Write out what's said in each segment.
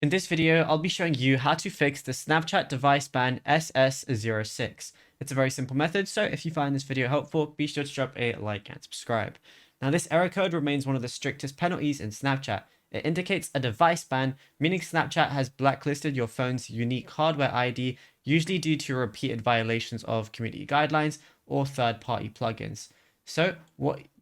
In this video, I'll be showing you how to fix the Snapchat device ban SS06. It's a very simple method, so if you find this video helpful, be sure to drop a like and subscribe. Now, this error code remains one of the strictest penalties in Snapchat. It indicates a device ban, meaning Snapchat has blacklisted your phone's unique hardware ID, usually due to repeated violations of community guidelines or third-party plugins. So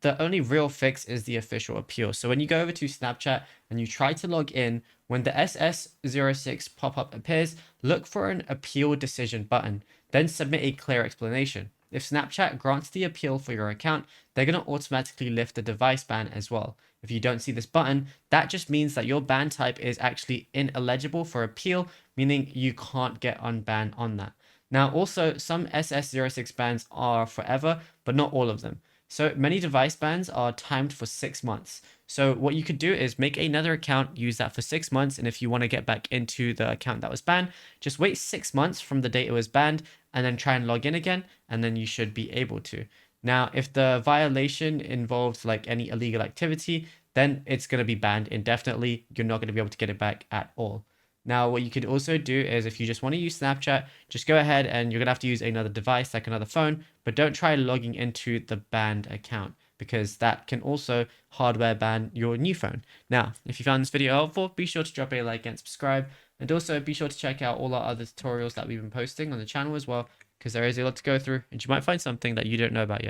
the only real fix is the official appeal. So when you go over to Snapchat and you try to log in, when the SS06 pop-up appears, look for an appeal decision button, then submit a clear explanation. If Snapchat grants the appeal for your account, they're going to automatically lift the device ban as well. If you don't see this button, that just means that your ban type is actually ineligible for appeal, meaning you can't get unbanned on that. Now, also, some SS06 bans are forever, but not all of them. So many device bans are timed for 6 months. So what you could do is make another account, use that for 6 months, and if you want to get back into the account that was banned, just wait 6 months from the date it was banned, and then try and log in again, and then you should be able to. Now, if the violation involves like any illegal activity, then it's going to be banned indefinitely. You're not going to be able to get it back at all. Now, what you could also do is if you just want to use Snapchat, just go ahead and you're going to have to use another device like another phone, but don't try logging into the banned account because that can also hardware ban your new phone. Now, if you found this video helpful, be sure to drop a like and subscribe. And also be sure to check out all our other tutorials that we've been posting on the channel as well, because there is a lot to go through and you might find something that you don't know about yet.